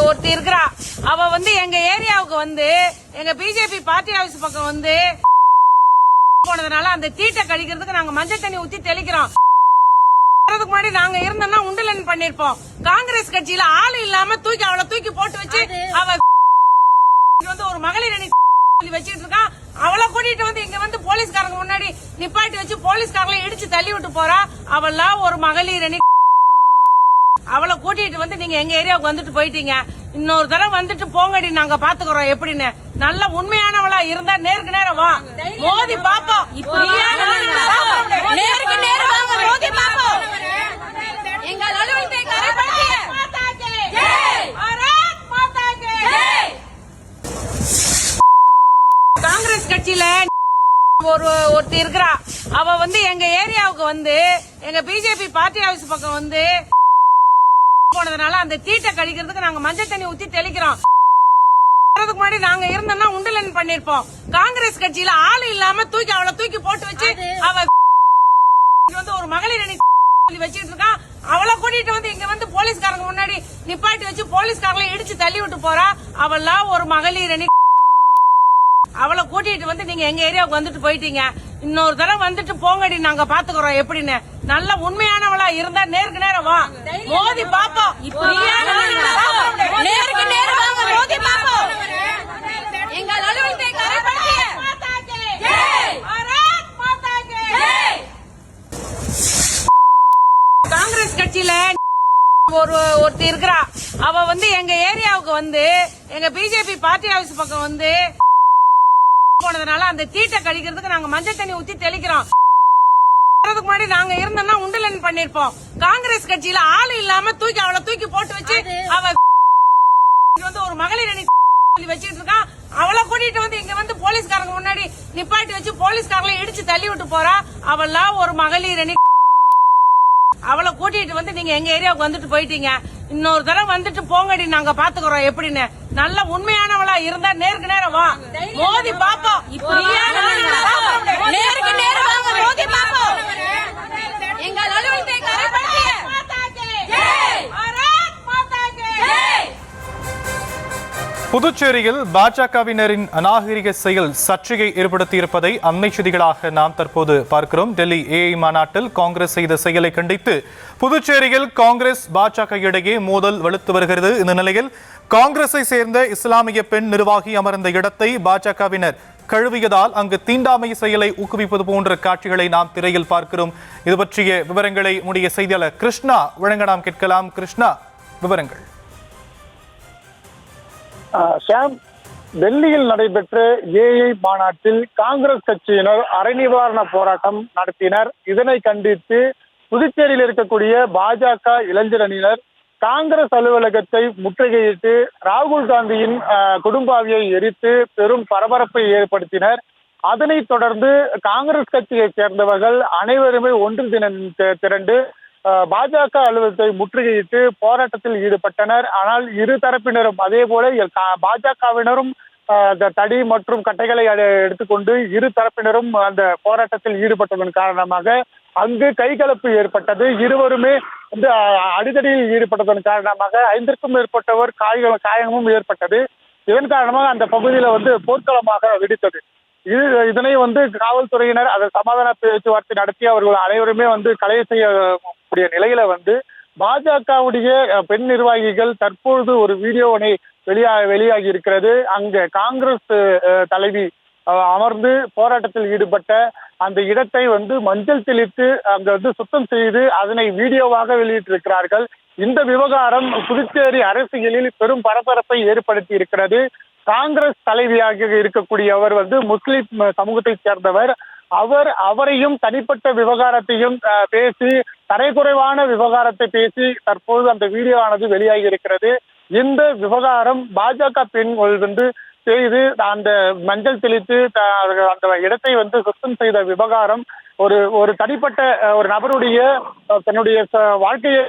ஒருத்தி இருக்கிறா. அவ எங்க ஏரியாவுக்கு எங்க பிஜேபி பார்ட்டி ஆபீஸ் பக்கம் போனதுனால அந்த தீட்டை கழிக்கிறதுக்கு நாங்க மஞ்சள் தண்ணி ஊத்தி தெளிக்கிறோம். முன்னாடி நாங்க இருந்தோம்னா உண்டலன் பண்ணிருப்போம். காங்கிரஸ் கட்சியில ஆளு இல்லாம அவளை தூக்கி போட்டு வச்சு அவ ஒரு மகளிர் அணி வச்சுட்டு இருக்கான். அவளை கூட்டிட்டு இங்க போலீஸ்காரங்க முன்னாடி நிப்பாட்டி வச்சு போலீஸ்காரங்களை இடிச்சு தள்ளி விட்டு போறா. அவெல்லாம் ஒரு மகளிர் அணி. அவளை கூட்டிட்டு நீங்க எங்க ஏரியாவுக்கு வந்துட்டு போயிட்டீங்க. இன்னொரு தடவை போங்கடி, நாங்க பாத்துக்கிறோம் எப்படின்னு. நல்ல உண்மையானவளா இருந்தா நேருக்கு நேரம் வா, மோதி பாப்போம். நேருக்கு நேரம் வாங்க, மோதி பாப்போம். எங்கள் அலுவலகத்தை கரைப்படுத்திய காங்கிரஸ் கட்சியில ஒருத்தி இருக்கிறா. அவ எங்க ஏரியாவுக்கு எங்க பிஜேபி பார்ட்டி ஆபீஸ் பக்கம் போனதுனால அந்த தீட்டை கழிக்கிறதுக்கு நாங்க மஞ்சள் தண்ணி ஊத்தி தெளிக்கிறோம். முன்னாடி நாங்க இருந்தோம்னா உண்டலன் பண்ணிருப்போம். காங்கிரஸ் கட்சியில ஆளு இல்லாம அவளை தூக்கி போட்டு வச்சு அவ ஒரு மகளிர் அணி வச்சுட்டு இருக்கான். அவளை கூட்டிட்டு இங்க போலீஸ்காரங்க முன்னாடி நிப்பாட்டி வச்சு போலீஸ்காரங்களை இடிச்சு தள்ளி விட்டு போறா. அவெல்லாம் ஒரு மகளிர் அணி. அவளை கூட்டிட்டு நீங்க எங்க ஏரியாவுக்கு வந்துட்டு போயிட்டீங்க. இன்னொரு தடவை போங்கடி, நாங்க பாத்துக்கிறோம் எப்படின்னு. நல்ல உண்மையானவளா இருந்தா நேருக்கு நேரம் வா, மோதி பாப்போம். நேருக்கு நேரம் வாங்க, மோதி பாப்போம். எங்கள் அலுவலகத்தை கரைப்படுத்திய காங்கிரஸ் கட்சியில ஒருத்தி இருக்கிறா. அவ எங்க ஏரியாவுக்கு எங்க பிஜேபி பார்ட்டி ஆபீஸ் பக்கம் போனதுனால அந்த தீட்டை கழிக்கிறதுக்கு நாங்க மஞ்சள் தண்ணி ஊத்தி தெளிக்கிறோம். முன்னாடி நாங்க இருந்தோம்னா உண்டலன் பண்ணிருப்போம். காங்கிரஸ் கட்சியில ஆளு இல்லாம அவளை தூக்கி போட்டு வச்சு அவ ஒரு மகளிர் அணி வச்சுட்டு இருக்கான். அவளை கூட்டிட்டு இங்க போலீஸ்காரங்க முன்னாடி நிப்பாட்டி வச்சு போலீஸ்காரங்களை இடிச்சு தள்ளி விட்டு போறா. அவெல்லாம் ஒரு மகளிர் அணி. அவளை கூட்டிட்டு நீங்க எங்க ஏரியாவுக்கு வந்துட்டு போயிட்டீங்க. இன்னொரு தடவை போங்கடி, நாங்க பாத்துக்கிறோம் எப்படின்னு. நல்ல உண்மையானவளா இருந்தா நேருக்கு நேரம் வா, மோதி பாப்போம். நேருக்கு நேரம் வாங்க, மோதி பாப்போம். எங்கள் அலுவலகத்தை கரைப்படுத்திய புதுச்சேரியில் பாஜகவினரின் அநாகரிக செயல் சர்ச்சையை ஏற்படுத்தியிருப்பதை அண்மை செய்திகளாக நாம் தற்போது பார்க்கிறோம். டெல்லி ஏஐ மாநாட்டில் காங்கிரஸ் செய்த செயலை கண்டித்து புதுச்சேரியில் காங்கிரஸ் பாஜக இடையே மோதல் வலுத்து வருகிறது. இந்த நிலையில் காங்கிரஸை சேர்ந்த இஸ்லாமிய பெண் நிர்வாகி அமர்ந்த இடத்தை பாஜகவினர் கழுவியதால் அங்கு தீண்டாமை செயலை ஊக்குவிப்பது போன்ற காட்சிகளை நாம் திரையில் பார்க்கிறோம். இது பற்றிய விவரங்களை உடைய செய்தியாளர் கிருஷ்ணா வழங்க நாம் கேட்கலாம். கிருஷ்ணா, விவரங்கள். ஷாம், டெல்லியில் நடைபெற்ற ஏஐ மாநாட்டில் காங்கிரஸ் கட்சியினர் அறநிவாரண போராட்டம் நடத்தினர். இதனை கண்டித்து புதுச்சேரியில் இருக்கக்கூடிய பாஜக இளைஞர் அணியினர் காங்கிரஸ் அலுவலகத்தை முற்றுகையிட்டு ராகுல் காந்தியின் குடும்பாவியை எரித்து பெரும் பரபரப்பை ஏற்படுத்தினர். அதனைத் தொடர்ந்து காங்கிரஸ் கட்சியை சேர்ந்தவர்கள் அனைவருமே ஒன்று திரண்டு பாஜக அலுவலகத்தை முற்றுகையிட்டு போராட்டத்தில் ஈடுபட்டனர். ஆனால் இரு தரப்பினரும் அதே போல பாஜகவினரும் தடி மற்றும் கட்டைகளை எடுத்துக்கொண்டு இரு தரப்பினரும் அந்த போராட்டத்தில் ஈடுபட்டதன் காரணமாக அங்கு கைகலப்பு ஏற்பட்டது. இருவருமே அடிதடியில் ஈடுபட்டதன் காரணமாக 5க்கும் மேற்பட்டவர் காயமும் ஏற்பட்டது. இதன் காரணமாக அந்த பகுதியில போர்க்களமாக வெடித்தது. இதனை காவல்துறையினர் அதை சமாதான பேச்சுவார்த்தை நடத்தி அவர்கள் அனைவருமே களை செய்யக்கூடிய நிலையில பாஜகவுடைய பெண் நிர்வாகிகள் தற்பொழுது ஒரு வீடியோவினை வெளியாகி இருக்கிறது. அங்க காங்கிரஸ் தலைவி அமர்ந்து போராட்டத்தில் ஈடுபட்ட அந்த இடத்தை மஞ்சள் தெளித்து அங்க சுத்தம் செய்து அதனை வீடியோவாக வெளியிட்டிருக்கிறார்கள். இந்த விவகாரம் புதுச்சேரி அரசியலில் பெரும் பரபரப்பை ஏற்படுத்தி இருக்கிறது. காங்கிரஸ் தலைவியாக இருக்கக்கூடிய அவர் முஸ்லிம் சமூகத்தை சேர்ந்தவர். அவரையும் தனிப்பட்ட விவகாரத்தையும் பேசி தரைக்குறைவான விவகாரத்தை பேசி தற்போது அந்த வீடியோ ஆனது வெளியாகி இருக்கிறது. இந்த விவகாரம் பாஜக பெண்கள் செய்து அந்த மஞ்சள் தெளித்து அந்த இடத்தை சுத்தம் செய்த விவகாரம் ஒரு தனிப்பட்ட ஒரு நபருடைய தன்னுடைய வாழ்க்கையை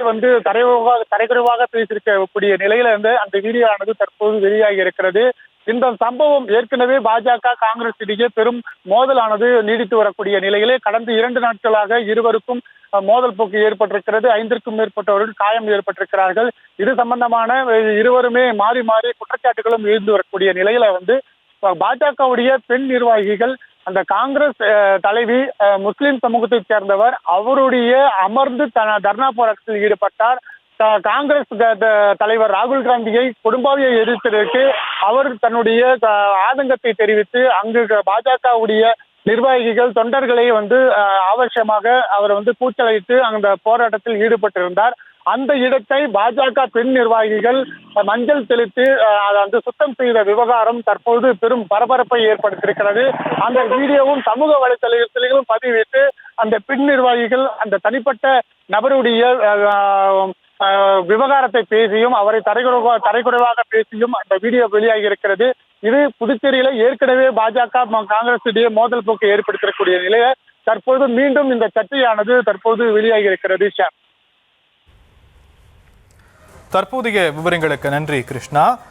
தரைக்குறைவாக பேசியிருக்கக்கூடிய நிலையில அந்த வீடியோ ஆனது தற்போது வெளியாகி இருக்கிறது. இந்த சம்பவம் ஏற்கனவே பாஜக காங்கிரஸ் இடையே பெரும் மோதலானது நீடித்து வரக்கூடிய நிலையிலே கடந்த 2 நாட்களாக இருவருக்கும் மோதல் போக்கு ஏற்பட்டிருக்கிறது. 5க்கும் மேற்பட்டவர்கள் காயம் ஏற்பட்டிருக்கிறார்கள். இது சம்பந்தமான இருவருமே மாறி மாறி குற்றச்சாட்டுகளும் எழுந்து வரக்கூடிய நிலையில பாஜகவுடைய பெண் நிர்வாகிகள் அந்த காங்கிரஸ் தலைவி முஸ்லிம் சமூகத்தைச் சேர்ந்தவர் அவருடைய அமர்ந்து தர்ணா போராட்டத்தில் ஈடுபட்டார். காங்கிரஸ் தலைவர் ராகுல் காந்தியை கொடும்பாவியை எதிர்த்ததற்கு அவர் தன்னுடைய ஆதங்கத்தை தெரிவித்து அங்கு பாஜகவுடைய நிர்வாகிகள் தொண்டர்களை அவசியமாக அவர் கூச்சலிட்டு அந்த போராட்டத்தில் ஈடுபட்டிருந்தார். அந்த இடத்தை பாஜக பெண் நிர்வாகிகள் மஞ்சள் தெளித்து சுத்தம் செய்த விவகாரம் தற்போது பெரும் பரபரப்பை ஏற்படுத்தியிருக்கிறது. அந்த வீடியோவும் சமூக வலைதளத்திலும் பதிவிட்டு அந்த பெண் நிர்வாகிகள் அந்த தனிப்பட்ட நபருடைய விவகாரத்தை பேசியும் அவரை தரைக்குறைவாக பேசியும் அந்த வீடியோ வெளியாகி இருக்கிறது. இது புதுச்சேரியில ஏற்கனவே பாஜக காங்கிரஸ் இடையே மோதல் போக்கு ஏற்படுத்தக்கூடிய நிலையை தற்போது மீண்டும் இந்த சர்ச்சையானது தற்போது வெளியாகி இருக்கிறது. தற்போதைய விவரங்களுக்கு நன்றி கிருஷ்ணா.